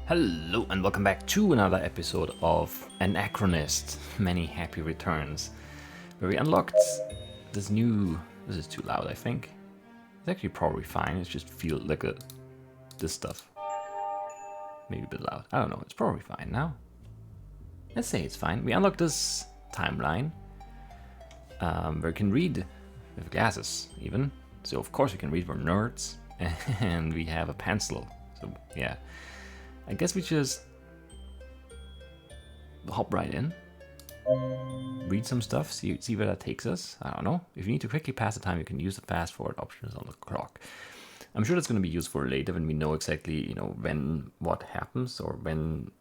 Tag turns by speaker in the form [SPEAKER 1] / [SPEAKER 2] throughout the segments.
[SPEAKER 1] Hello and welcome back to another episode of Achronist. Many happy returns. Where we unlocked this new... This is too loud, I think. It's actually probably fine. It just feels like this stuff. Maybe a bit loud. I don't know. It's probably fine now. Let's say it's fine. We unlocked this timeline. Where we can read with glasses, even. So of course we can read. We're nerds. And we have a pencil. So yeah. I guess we just hop right in, read some stuff, see where that takes us. I don't know. If you need to quickly pass the time, you can use the fast forward options on the clock. I'm sure that's going to be useful later when we know exactly, when what happens or when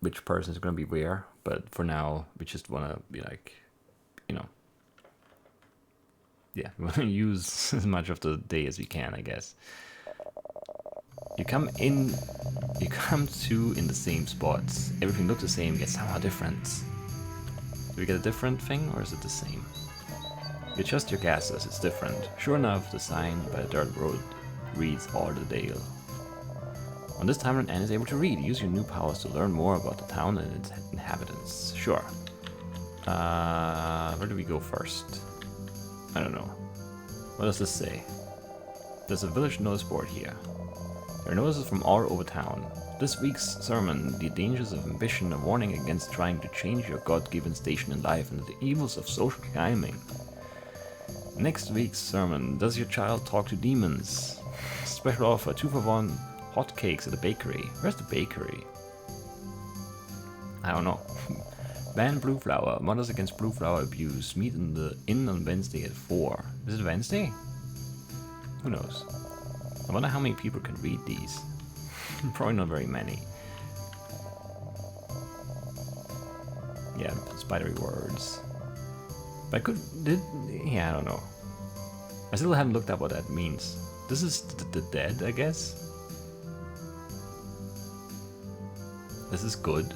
[SPEAKER 1] which person is going to be where. But for now, we just want to be like, yeah, we want to use as much of the day as we can, I guess. You come to in the same spots. Everything looks the same, yet somehow different. Do we get a different thing, or is it the same? You adjust your gases, it's different. Sure enough, the sign by the dirt road reads Dale. On this timeline, Anne is able to read. Use your new powers to learn more about the town and its inhabitants. Sure. Where do we go first? I don't know. What does this say? There's a village notice board here. There are notices from all over town. This week's sermon, the dangers of ambition, a warning against trying to change your God-given station in life and the evils of social climbing. Next week's sermon, does your child talk to demons? Special offer, 2-for-1 hotcakes at the bakery. Where's the bakery? I don't know. Ban Blue Flower, Mothers Against Blue Flower Abuse, meet in the inn on Wednesday at 4. Is it Wednesday? Who knows? I wonder how many people can read these. Probably not very many. Yeah, spidery words. But I yeah, I don't know. I still haven't looked up what that means. This is the dead, I guess? This is good.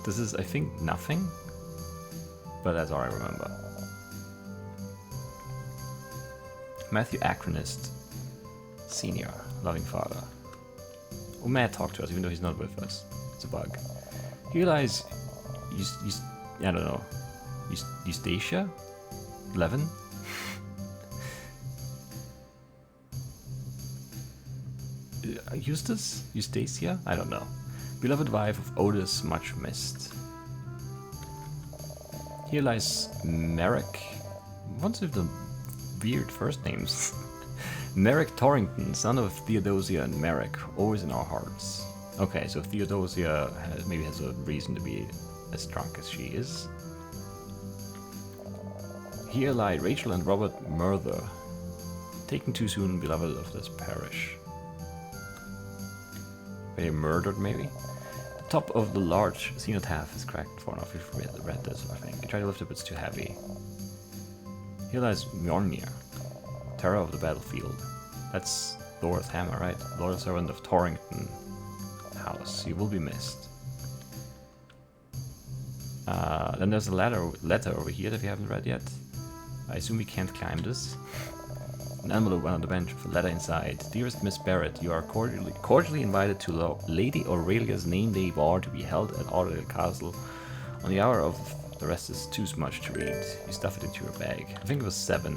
[SPEAKER 1] This is, I think, nothing. But that's all I remember. Matthew Achronist, Senior, loving father. Oh, Matt talked to us even though he's not with us. It's a bug. You realize, I don't know, Eustacia? 11? Eustacia? I don't know. Beloved wife of Otis, much missed. Here lies Merrick. What's with the weird first names? Merrick Torrington, son of Theodosia and Merrick, always in our hearts. Okay, so Theodosia maybe has a reason to be as drunk as she is. Here lie Rachel and Robert Murther, taken too soon, beloved of this parish. They murdered, maybe? The top of the large cenotaph is cracked for enough. We've read this, I think. I try to lift it, but it's too heavy. Here lies Mjolnir, terror of the battlefield. That's Thor's hammer, right? Loyal servant of Torrington House. You will be missed. Then there's a letter over here that we haven't read yet. I assume we can't climb this. An envelope on the bench with a letter inside. Dearest Miss Barrett, you are cordially invited to Lady Aurelia's name day ball to be held at Aurelia Castle on the hour of... The rest is too much to read. You stuff it into your bag. I think it was 7.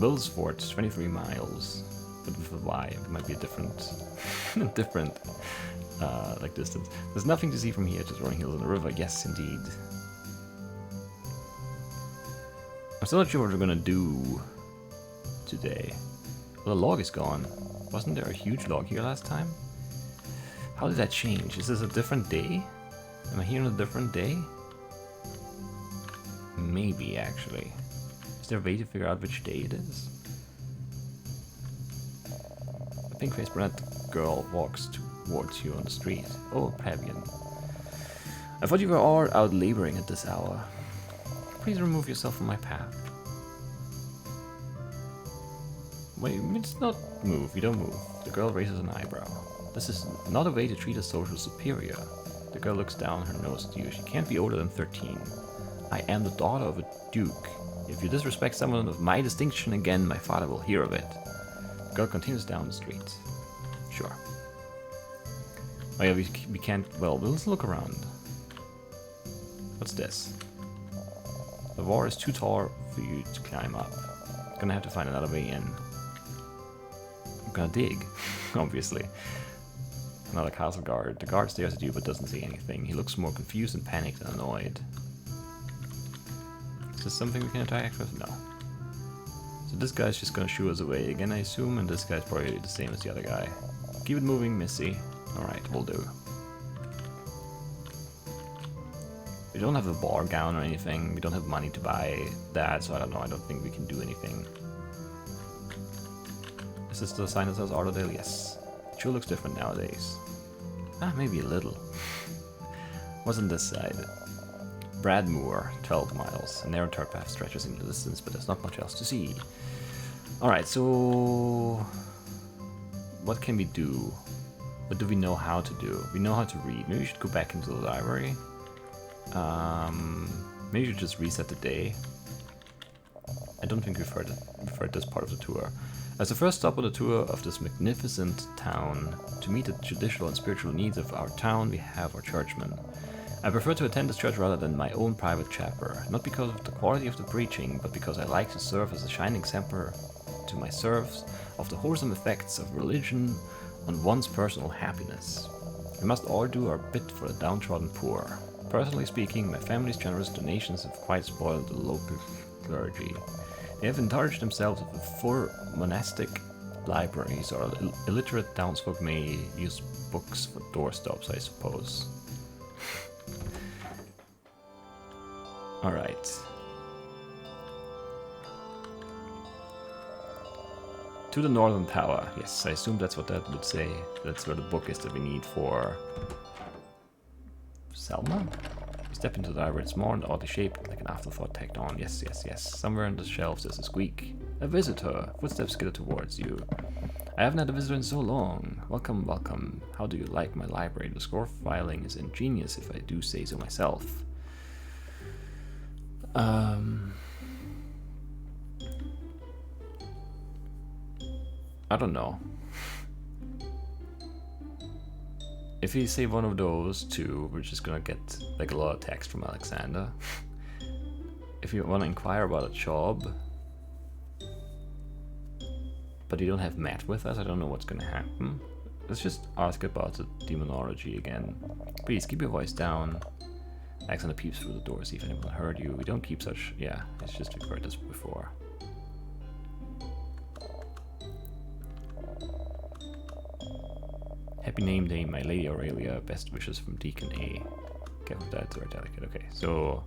[SPEAKER 1] Willsfort, 23 miles. But with a Y, it might be a different distance. There's nothing to see from here, just rolling hills and a river. Yes, indeed. I'm still not sure what we're gonna do today. Well, the log is gone. Wasn't there a huge log here last time? How did that change? Is this a different day? Am I here on a different day? Maybe, actually. Is there a way to figure out which day it is? A pink-faced brunette girl walks towards you on the street. Oh, Pavian. I thought you were all out laboring at this hour. Please remove yourself from my path. Wait, it's not move. You don't move. The girl raises an eyebrow. This is not a way to treat a social superior. The girl looks down her nose at you. She can't be older than 13. I am the daughter of a duke. If you disrespect someone of my distinction again, my father will hear of it. The girl continues down the street. Sure. Oh yeah, we can't... Well, let's look around. What's this? The wall is too tall for you to climb up. Gonna have to find another way in. I'm gonna dig, obviously. Another castle guard. The guard stares at you but doesn't say anything. He looks more confused and panicked than annoyed. Is this something we can interact with? No. So this guy's just gonna shoo us away again, I assume, and this guy's probably the same as the other guy. Keep it moving, Missy. Alright, will do. We don't have a bar gown or anything. We don't have money to buy that, so I don't know. I don't think we can do anything. Is this the sign that says Ardale? Yes. It sure looks different nowadays. Ah, maybe a little. What's on this side? Bradmoor, 12 miles. A narrow dirt path stretches into the distance, but there's not much else to see. Alright, so... what can we do? What do we know how to do? We know how to read. Maybe we should go back into the library. Maybe we should just reset the day. I don't think we've heard this part of the tour. As the first stop on the tour of this magnificent town, to meet the judicial and spiritual needs of our town, we have our churchmen. I prefer to attend this church rather than my own private chapel, not because of the quality of the preaching, but because I like to serve as a shining example to my serfs of the wholesome effects of religion on one's personal happiness. We must all do our bit for the downtrodden poor. Personally speaking, my family's generous donations have quite spoiled the local clergy. They have indulged themselves with full monastic libraries, or illiterate townsfolk may use books for doorstops, I suppose. Alright. To the northern tower. Yes, I assume that's what that would say. That's where the book is that we need for... Selma? We step into the library. It's more and oddly shaped, like an afterthought tacked on. Yes, yes, yes. Somewhere on the shelves there's a squeak. A visitor. Footsteps skitter towards you. I haven't had a visitor in so long. Welcome, welcome. How do you like my library? The score filing is ingenious, if I do say so myself. I don't know. If we say one of those two, we're just gonna get like a lot of text from Alexander. If you want to inquire about a job, but you don't have Matt with us, I don't know what's gonna happen. Let's just ask about the demonology again. Please keep your voice down. Alexander peeps through the door, see if anyone heard you. We don't keep such... yeah, it's just we've heard this before. Happy name day, my Lady Aurelia. Best wishes from Deacon A. Careful, that's very delicate. Okay, so...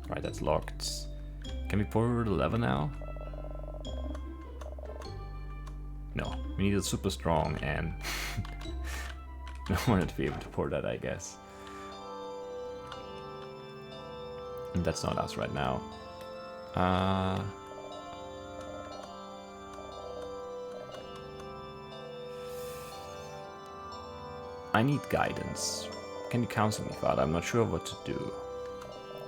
[SPEAKER 1] Alright, that's locked. Can we pour the lever now? No, we need it super strong and... I wanted to be able to pour that, I guess. And that's not us right now. I need guidance. Can you counsel me, Father? I'm not sure what to do.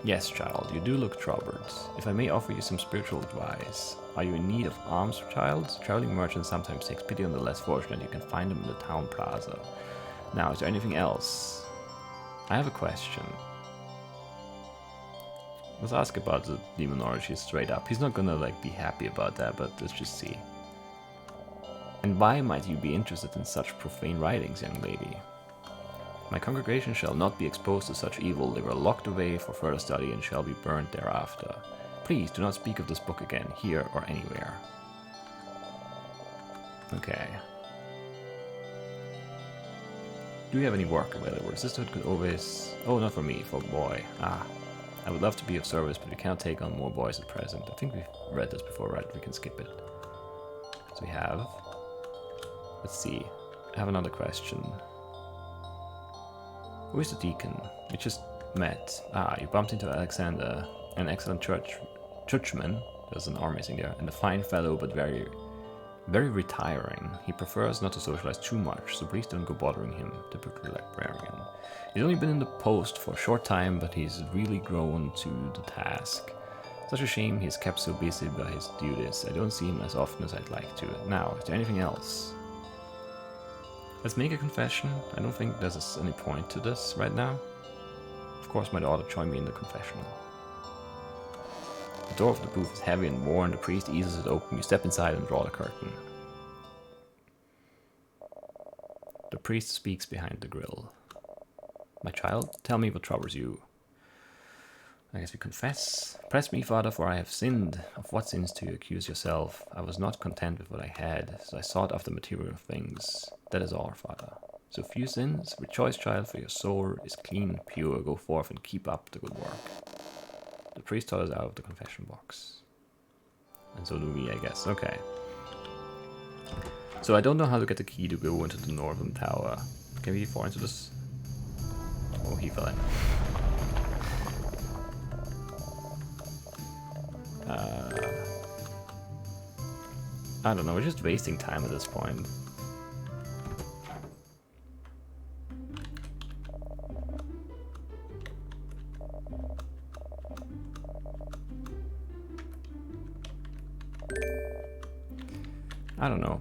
[SPEAKER 1] Yes, child, you do look troubled. If I may offer you some spiritual advice. Are you in need of alms, child? Traveling merchants sometimes takes pity on the less fortunate. You can find them in the town plaza. Now, is there anything else? I have a question. Let's ask about the demonology straight up. He's not gonna like be happy about that, but let's just see. And why might you be interested in such profane writings, young lady? My congregation shall not be exposed to such evil. They were locked away for further study and shall be burned thereafter. Please do not speak of this book again, here or anywhere. Okay. Do you have any work available? The sisterhood could always... Oh, not for me, for a boy. Ah. I would love to be of service, but we cannot take on more boys at present. I think we've read this before, right? We can skip it. So we have... Let's see. I have another question. Who is the deacon? We just met. Ah, you bumped into Alexander, an excellent churchman. There's an R missing there, and a fine fellow, but very retiring. He prefers not to socialize too much, so please don't go bothering him. Typically librarian. He's only been in the post for a short time, but he's really grown to the task. Such a shame he's kept so busy by his duties. I don't see him as often as I'd like to. Now, is there anything else? Let's make a confession. I don't think there's any point to this right now. Of course, my daughter joined me in the confessional. The door of the booth is heavy and worn. The priest eases it open. You step inside and draw the curtain. The priest speaks behind the grill. My child, tell me what troubles you. I guess we confess. Press me, Father, for I have sinned. Of what sins do you accuse yourself? I was not content with what I had, so I sought after material things. That is all, Father. So few sins. Rejoice, child, for your soul is clean, pure. Go forth and keep up the good work. The priest totters out of the confession box. And so do we, I guess. Okay. So I don't know how to get the key to go into the northern tower. Can we fall into this? Oh, he fell in. I don't know, we're just wasting time at this point. I don't know.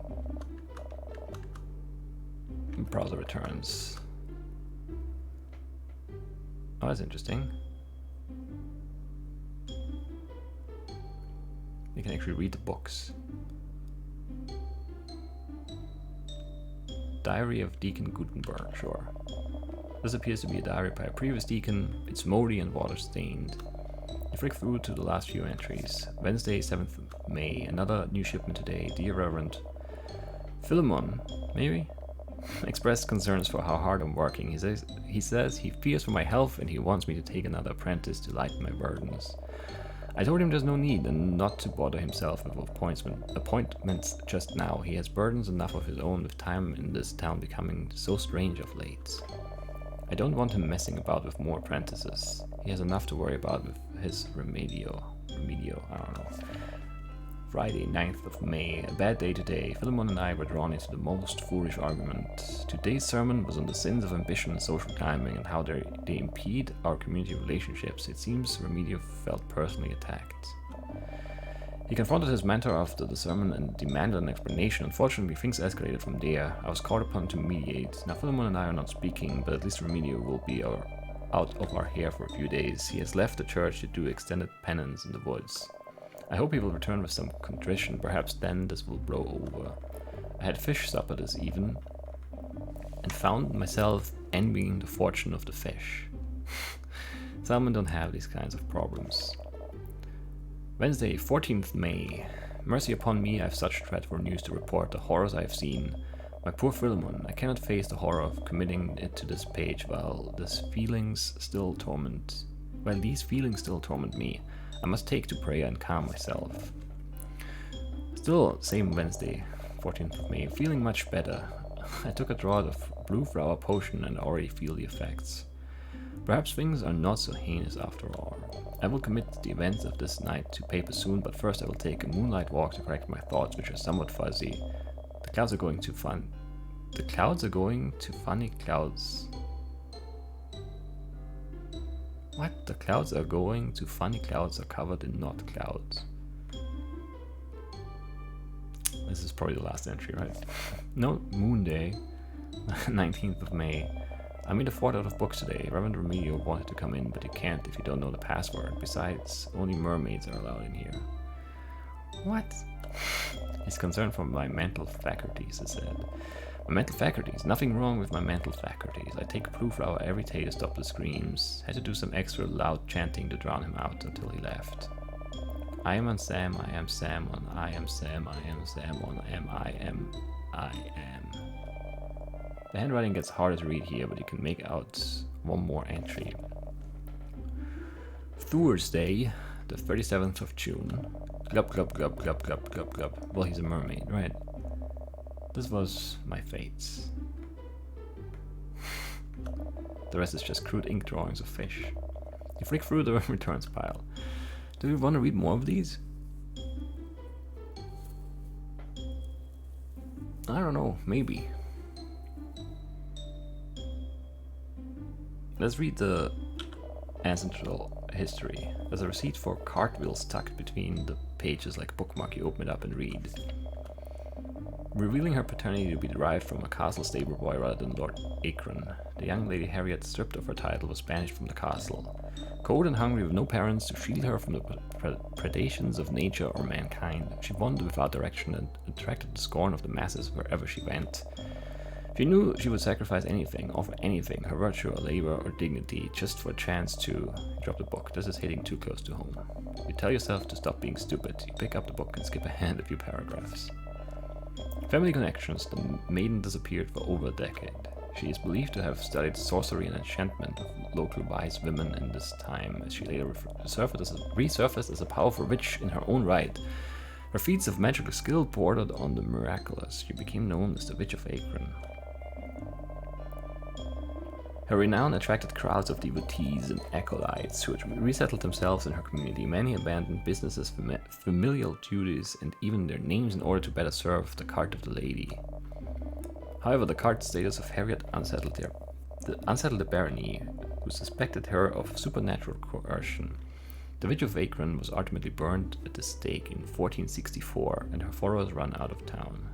[SPEAKER 1] Browser returns. Oh, that's interesting. You can actually read the books. Diary of Deacon Gutenberg, sure. This appears to be a diary by a previous deacon. It's moldy and water-stained. You flick through to the last few entries. Wednesday, 7th of May. Another new shipment today. Dear Reverend Philemon, maybe? Expressed concerns for how hard I'm working. He says he fears for my health and he wants me to take another apprentice to lighten my burdens. I told him there's no need and not to bother himself with appointments just now. He has burdens enough of his own with time in this town becoming so strange of late. I don't want him messing about with more apprentices. He has enough to worry about with his remedio, I don't know. Friday, 9th of May, a bad day today. Philemon and I were drawn into the most foolish argument. Today's sermon was on the sins of ambition and social climbing and how they impede our community relationships. It seems Remedios felt personally attacked. He confronted his mentor after the sermon and demanded an explanation. Unfortunately, things escalated from there. I was called upon to mediate. Now Philemon and I are not speaking, but at least Remedios will be out of our hair for a few days. He has left the church to do extended penance in the woods. I hope he will return with some contrition. Perhaps then this will blow over. I had fish supper this evening and found myself envying the fortune of the fish. Salmon don't have these kinds of problems. Wednesday, 14th May. Mercy upon me, I have such dreadful news to report, the horrors I have seen. My poor Philemon, I cannot face the horror of committing it to this page while these feelings still torment me. I must take to prayer and calm myself. Still, same Wednesday, 14th of May, feeling much better. I took a draught of blue flower potion and already feel the effects. Perhaps things are not so heinous after all. I will commit the events of this night to paper soon, but first I will take a moonlight walk to correct my thoughts, which are somewhat fuzzy. The clouds are going to funny clouds. What? The clouds are going to funny clouds are covered in not clouds. This is probably the last entry, right? No, Moon Day, 19th of May. I made a fort out of books today. Reverend Remedios wanted to come in, but you can't if you don't know the password. Besides, only mermaids are allowed in here. What? He's concerned for my mental faculties, he said. My mental faculties? Nothing wrong with my mental faculties. I take a blue flower every day to stop the screams. Had to do some extra loud chanting to drown him out until he left. I am on Sam, I am Sam on I am Sam, I am Sam on I am. The handwriting gets harder to read here, but you can make out one more entry. Thursday, the 37th of June. Glub glub glub glub glub glub glub. Well, he's a mermaid, right? This was my fates. The rest is just crude ink drawings of fish. You flick through the returns pile. Do you want to read more of these? I don't know, maybe. Let's read the ancestral history. There's a receipt for cartwheels tucked between the pages like a bookmark. You open it up and read. Revealing her paternity to be derived from a castle stable boy rather than Lord Achron, the young Lady Harriet, stripped of her title, was banished from the castle. Cold and hungry, with no parents to shield her from the predations of nature or mankind, she wandered without direction and attracted the scorn of the masses wherever she went. She knew she would sacrifice anything, offer anything, her virtue or labor or dignity, just for a chance to drop the book. This is hitting too close to home. You tell yourself to stop being stupid. You pick up the book and skip ahead a few paragraphs. Family connections. The maiden disappeared for over a decade. She is believed to have studied sorcery and enchantment of local wise women in this time, as she later resurfaced as a powerful witch in her own right. Her feats of magical skill bordered on the miraculous. She became known as the Witch of Achron. Her renown attracted crowds of devotees and acolytes who had resettled themselves in her community. Many abandoned businesses, familial duties, and even their names in order to better serve the cult of the lady. However, the cult status of Harriet unsettled the barony, who suspected her of supernatural coercion. The Witch of Achron was ultimately burned at the stake in 1464, and her followers ran out of town.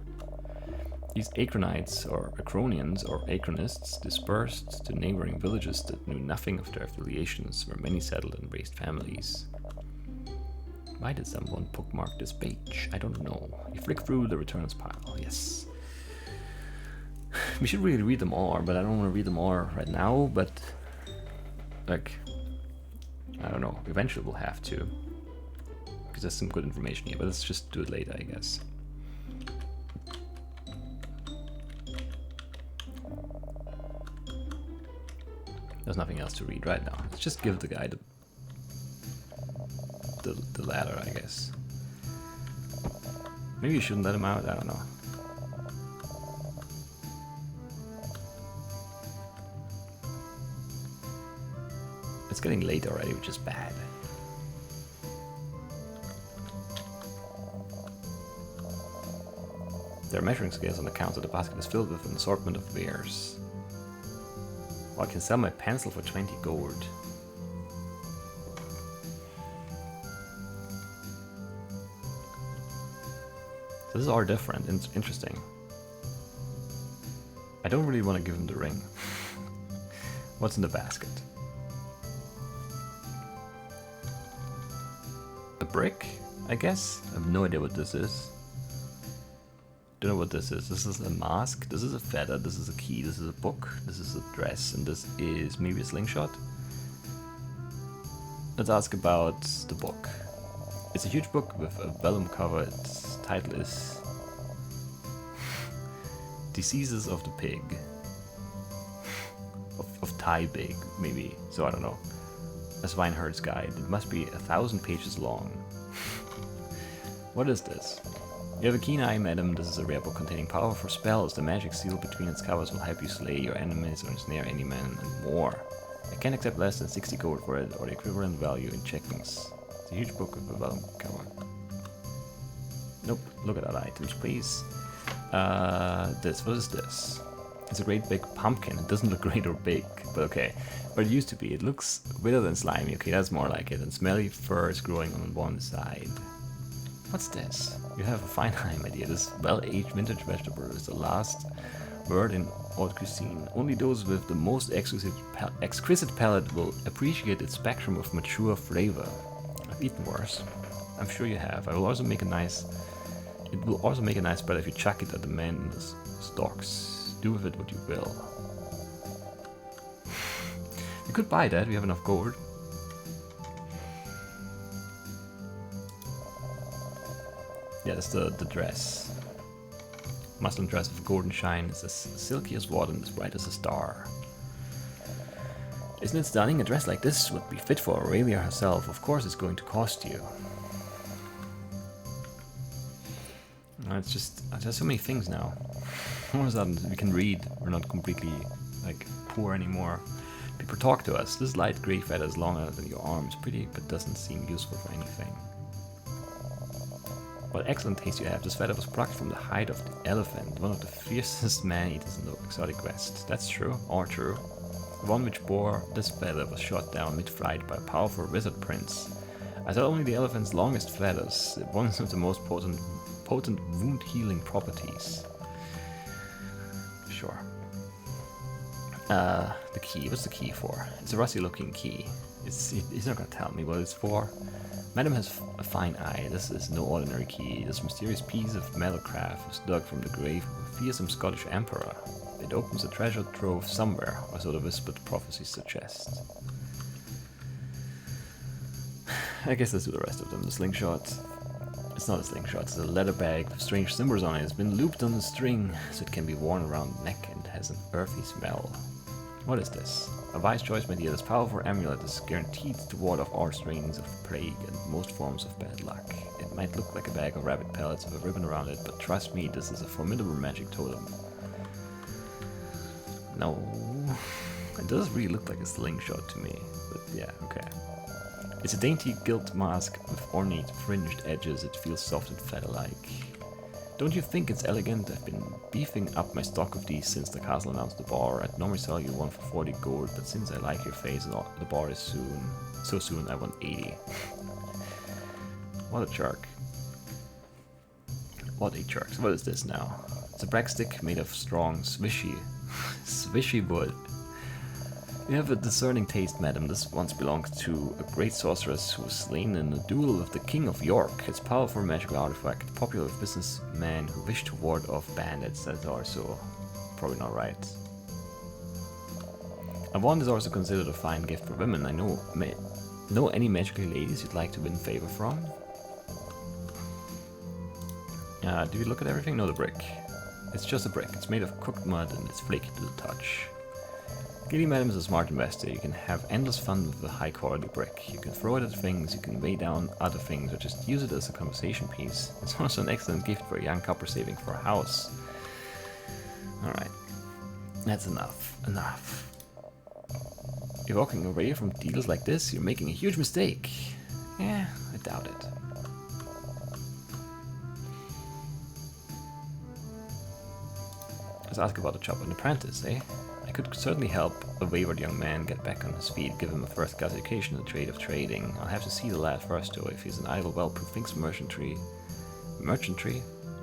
[SPEAKER 1] These Achronites, or Acronians, or Achronists, dispersed to neighboring villages that knew nothing of their affiliations, where many settled and raised families. Why did someone bookmark this page? I don't know. You flick through the returns pile. Yes. We should really read them all, but I don't want to read them all right now, but like, I don't know, eventually we'll have to, because there's some good information here, but let's just do it later, I guess. There's nothing else to read right now. Let's just give the guy the ladder, I guess. Maybe you shouldn't let him out, I don't know. It's getting late already, which is bad. There are measuring scales on the counter. The basket is filled with an assortment of wares. Well, I can sell my pencil for 20 gold. This is all different and interesting. I don't really want to give him the ring. What's in the basket? A brick, I guess? I have no idea what this is. Don't know what this is. This is a mask, this is a feather, this is a key, this is a book, this is a dress, and this is maybe a slingshot. Let's ask about the book. It's a huge book with a vellum cover. Its title is Diseases of the Pig. of Thai pig, maybe. So I don't know. A Swineherd's Guide. It must be 1,000 pages long. What is this? You have a keen eye, madam. This is a rare book containing powerful spells. The magic sealed between its covers will help you slay your enemies or ensnare any man, and more. I can't accept less than 60 gold for it, or the equivalent value in checkings. It's a huge book with a vellum cover. Nope, look at that items, please. What is this? It's a great big pumpkin. It doesn't look great or big, but okay. But it used to be. It looks withered and slimy. Okay, that's more like it. And smelly fur is growing on one side. What's this? You have a fine eye, my dear. This well-aged vintage vegetable is the last word in haute cuisine. Only those with the most exquisite palate will appreciate its spectrum of mature flavor. I've eaten worse. I'm sure you have. It will also make a nice spread if you chuck it at the man in the stocks. Do with it what you will. You could buy that. We have enough gold. Yeah, that's the dress. Muslin dress of golden shine. It's as silky as water and as bright as a star. Isn't it stunning? A dress like this would be fit for Aurelia herself. Of course it's going to cost you. It's just, there's so many things now. All of a sudden we can read. We're not completely like poor anymore. People talk to us. This light grey feather is longer than your arms. Pretty, but doesn't seem useful for anything. What excellent taste you have. This feather was plucked from the hide of the elephant, one of the fiercest man-eaters in the exotic west. That's true, all true. The one which bore this feather was shot down mid-flight by a powerful wizard prince. I thought only the elephant's longest feathers, one of the most potent wound-healing properties. Sure. The key. What's the key for? It's a rusty-looking key. He's not gonna tell me what it's for. Madam has a fine eye. This is no ordinary key. This mysterious piece of metalcraft was dug from the grave of a fearsome Scottish emperor. It opens a treasure trove somewhere, or so the whispered prophecies suggest. I guess let's do the rest of them. The slingshot. It's not a slingshot, it's a leather bag with strange symbols on it. It's been looped on a string so it can be worn around the neck and has an earthy smell. What is this? A wise choice, my dear. This powerful amulet is guaranteed to ward off all strains of plague and most forms of bad luck. It might look like a bag of rabbit pellets with a ribbon around it, but trust me, this is a formidable magic totem. No. It does really look like a slingshot to me, but yeah, okay. It's a dainty gilt mask with ornate fringed edges. It feels soft and feather-like. Don't you think it's elegant? I've been beefing up my stock of these since the castle announced the bar. I'd normally sell you one for 40 gold, but since I like your face and the bar is so soon, I want 80. What a jerk. What a jerk. So what is this now? It's a breakstick made of strong, swishy wood. You have a discerning taste, madam. This once belonged to a great sorceress who was slain in a duel with the King of York. It's a powerful magical artifact, popular with businessmen who wish to ward off bandits. That's also probably not right. A wand is also considered a fine gift for women. I know any magical ladies you'd like to win favor from? Do we look at everything? No, the brick. It's just a brick. It's made of cooked mud and it's flaky to the touch. Giddy Madam is a smart investor. You can have endless fun with a high quality brick. You can throw it at things, you can weigh down other things, or just use it as a conversation piece. It's also an excellent gift for a young couple saving for a house. Alright. That's enough. Enough. You're walking away from deals like this, you're making a huge mistake. Yeah, I doubt it. Let's ask about the job of an apprentice, eh? I could certainly help a wayward young man get back on his feet, give him a first class education in the trade of trading. I'll have to see the lad first though. If he's an idle whelp who thinks merchantry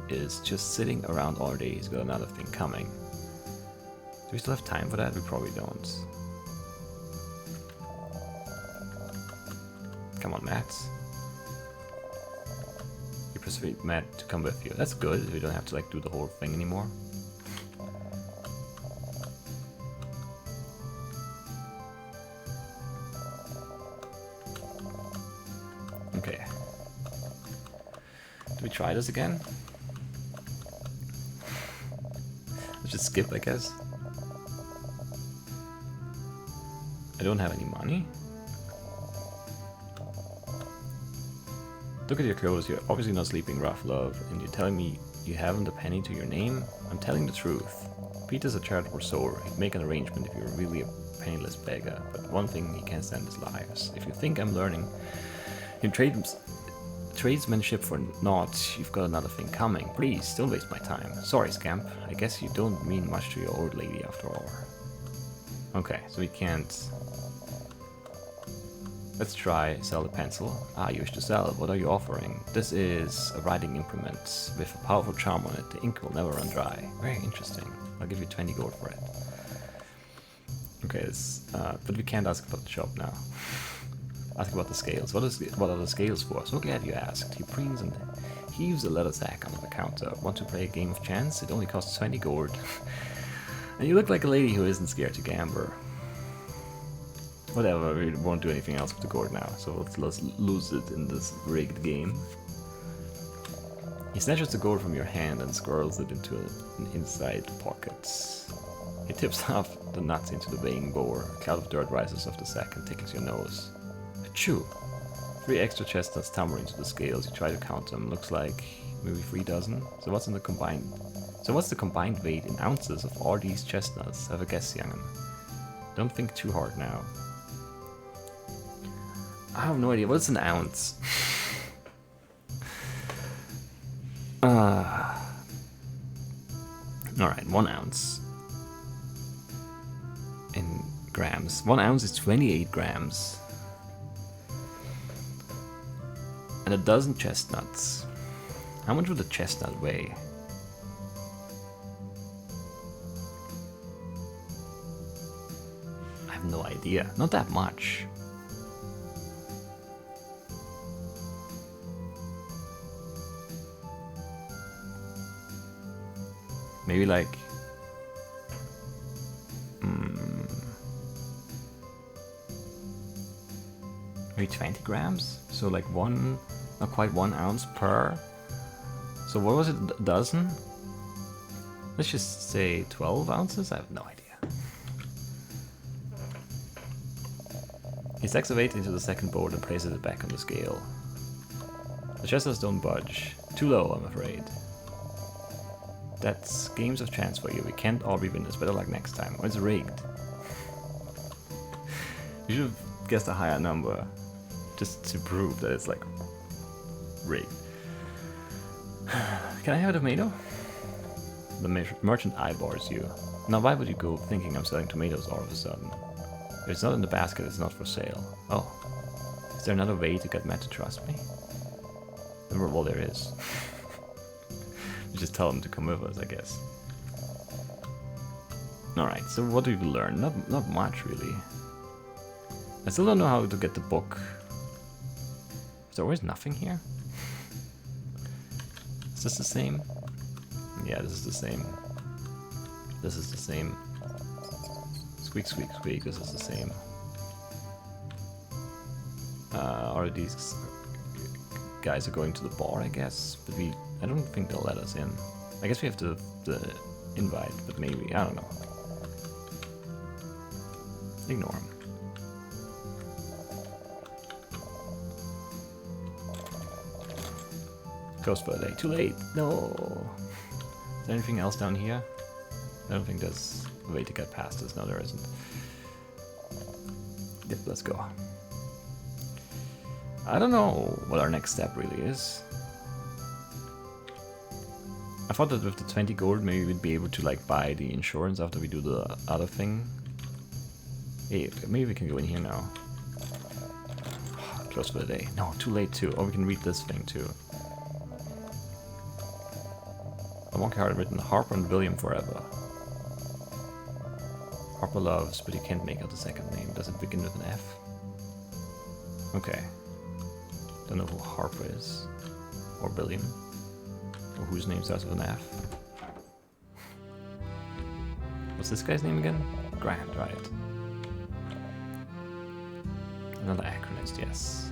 [SPEAKER 1] is just sitting around all day, he's got another thing coming. Do we still have time for that? We probably don't. Come on, Matt. You persuade Matt to come with you. That's good. We don't have to like do the whole thing anymore. Okay. Do we try this again? Let's just skip, I guess. I don't have any money. Look at your clothes. You're obviously not sleeping rough, love, and you're telling me you haven't a penny to your name? I'm telling the truth. Peter's a charitable soul. He'd make an arrangement if you're really a penniless beggar, but one thing he can't stand is liars. If you think I'm learning in tradesmanship for naught, you've got another thing coming. Please, don't waste my time. Sorry, scamp. I guess you don't mean much to your old lady after all. Okay, so we can't... Let's try sell the pencil. Ah, you wish to sell. What are you offering? This is a writing implement with a powerful charm on it. The ink will never run dry. Very interesting. I'll give you 20 gold for it. Okay, but we can't ask about the shop now. Ask about the scales. What are the scales for? So glad you asked. He preens and heaves a leather sack onto the counter. Want to play a game of chance? It only costs 20 gold. And you look like a lady who isn't scared to gamble. Whatever, we won't do anything else with the gold now, so let's lose it in this rigged game. He snatches the gold from your hand and squirrels it into an inside pocket. He tips off the nuts into the weighing bowl. A cloud of dirt rises off the sack and tickles your nose. Achoo! 3 extra chestnuts tumble into the scales. You try to count them. Looks like maybe 3 dozen. So what's the combined weight in ounces of all these chestnuts? Have a guess, young'un. Don't think too hard now. I have no idea. What's an ounce? Alright, 1 ounce. In grams. 1 ounce is 28 grams. And a dozen chestnuts. How much would a chestnut weigh? I have no idea. Not that much. Maybe like... maybe 20 grams? So like not quite 1 ounce per. So what was it, a dozen? Let's just say 12 ounces? I have no idea. He stacks the weight into the second board and places it back on the scale. The chestnuts don't budge. Too low, I'm afraid. That's games of chance for you. We can't all be winners. Better luck next time. Or it's rigged. You should have guessed a higher number. Just to prove that it's like rigged. Can I have a tomato? The merchant eyebars you. Now why would you go thinking I'm selling tomatoes all of a sudden? If it's not in the basket, it's not for sale. Oh. Is there another way to get Matt to trust me? Well, there is. You just tell him to come with us, I guess. Alright, so what did we learn? Not much, really. I still don't know how to get the book. Is there always nothing here? Is this the same? Yeah, this is the same. This is the same. Squeak, squeak, squeak, this is the same. Or these guys are going to the bar, I guess, but I don't think they'll let us in. I guess we have to invite, but maybe, I don't know. Ignore them. Ghost birthday, too late, no! Is there anything else down here? I don't think there's a way to get past this, no there isn't. Yep, let's go. I don't know what our next step really is. I thought that with the 20 gold maybe we'd be able to like buy the insurance after we do the other thing. Hey, maybe we can go in here now. Close for the day. No, too late too. Or we can read this thing too. A monkey heart written Harper and William forever. Harper loves, but he can't make out the second name. Does it begin with an F? Okay. Don't know who Harper is. Or William. Or whose name starts with an F. What's this guy's name again? Grant, right. Another Achronist, yes.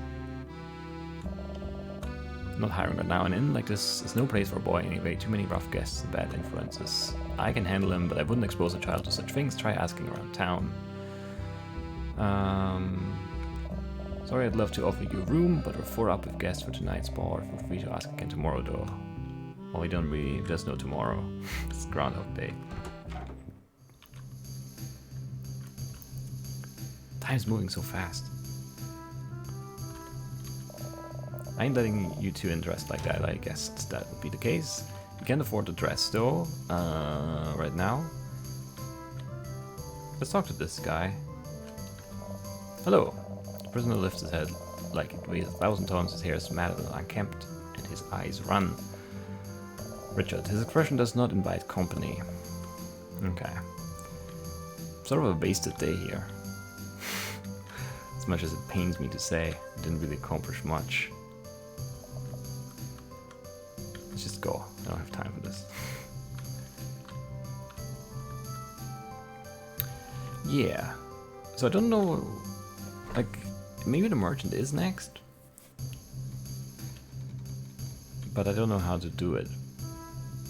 [SPEAKER 1] Not hiring right now. An inn like this is no place for a boy anyway. Too many rough guests and bad influences. I can handle him, but I wouldn't expose a child to such things. Try asking around town. Sorry, I'd love to offer you a room, but we're 4 up with guests for tonight's bar. Feel free to ask again tomorrow, though. Well, we don't really... There's no tomorrow. It's Groundhog Day. Time's moving so fast. I ain't letting you two in dressed like that. I guessed that would be the case. You can't afford the dress, though. Right now. Let's talk to this guy. Hello. The prisoner lifts his head like it weighs 1,000 tons. His hair is matted and unkempt, and his eyes run. Richard, his expression does not invite company. Okay. Sort of a wasted day here. As much as it pains me to say, it didn't really accomplish much. Let's just go. I don't have time for this. Yeah. So I don't know, like, maybe the merchant is next? But I don't know how to do it.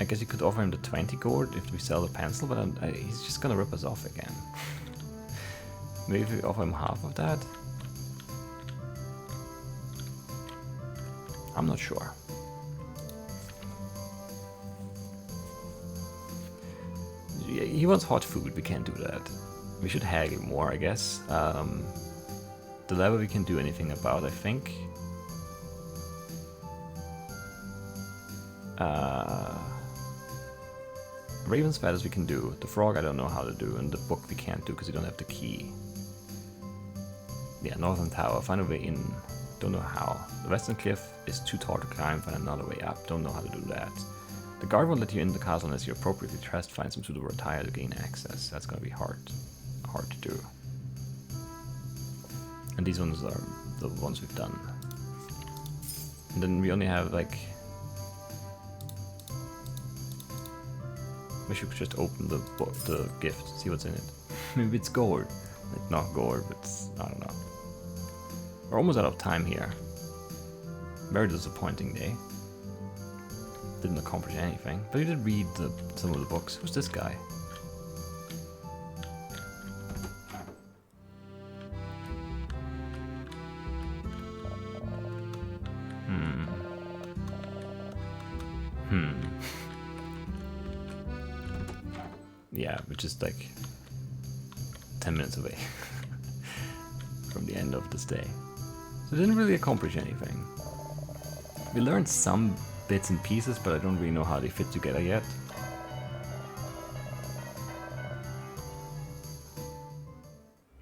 [SPEAKER 1] I guess you could offer him the 20 gold if we sell the pencil, but he's just gonna rip us off again. Maybe if we offer him half of that? I'm not sure. He wants hot food, we can't do that. We should haggle more, I guess. The level we can do anything about, I think. Raven's Feathers we can do. The Frog I don't know how to do, and the book we can't do because you don't have the key. Yeah, Northern Tower, find a way in. Don't know how. The Western Cliff is too tall to climb, find another way up. Don't know how to do that. The guard won't let you in the castle unless you're appropriately dressed. Find some suitable attire to gain access. That's gonna be hard to do. And these ones are the ones we've done. And then we only have like... We should just open the book, the gift, see what's in it. Maybe it's gold. It's not gold, but it's, I don't know. We're almost out of time here. Very disappointing day. Didn't accomplish anything, but you did read some of the books. Who's this guy? Yeah, we're just like 10 minutes away from the end of this day. So it didn't really accomplish anything. We learned some bits and pieces, but I don't really know how they fit together yet.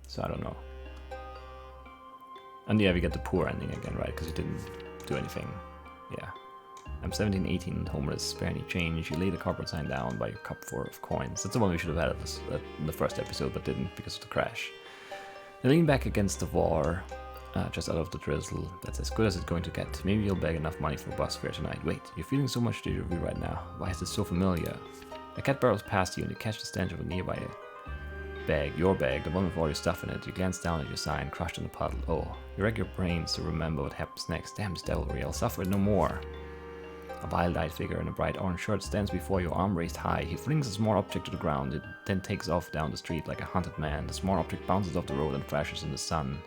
[SPEAKER 1] So I don't know. And yeah, we get the poor ending again, right? Because you didn't do anything. Yeah. I'm 17, 18, homeless, spare any change. You lay the cardboard sign down by your cup full of coins. That's the one we should have had in the first episode, but didn't because of the crash. You lean back against the wall, just out of the drizzle. That's as good as it's going to get. Maybe you'll beg enough money for a bus fare tonight. Wait, you're feeling so much deja vu right now. Why is this so familiar? A cat barrels past you and you catch the stench of a nearby bag, your bag, the one with all your stuff in it. You glance down at your sign, crushed in a puddle. Oh, you rack your brains to remember what happens next. Damn this devilry, I'll suffer it no more. A wild-eyed figure in a bright orange shirt stands before you, arm raised high. He flings a small object to the ground, it then takes off down the street like a hunted man. The small object bounces off the road and flashes in the sun.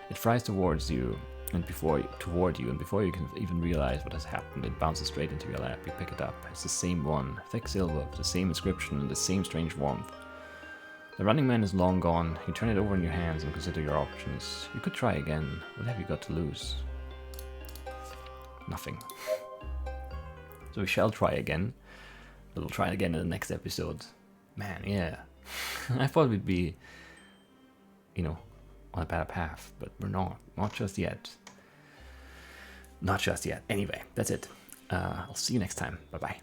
[SPEAKER 1] It flies towards you, and before you can even realize what has happened, it bounces straight into your lap. You pick it up. It's the same one, thick silver, the same inscription, and the same strange warmth. The running man is long gone. You turn it over in your hands and consider your options. You could try again. What have you got to lose? Nothing. So we shall try again, but we'll try again in the next episode. Man, yeah. I thought we'd be, you know, on a better path, but we're not. Not just yet. Not just yet. Anyway, that's it. I'll see you next time. Bye-bye.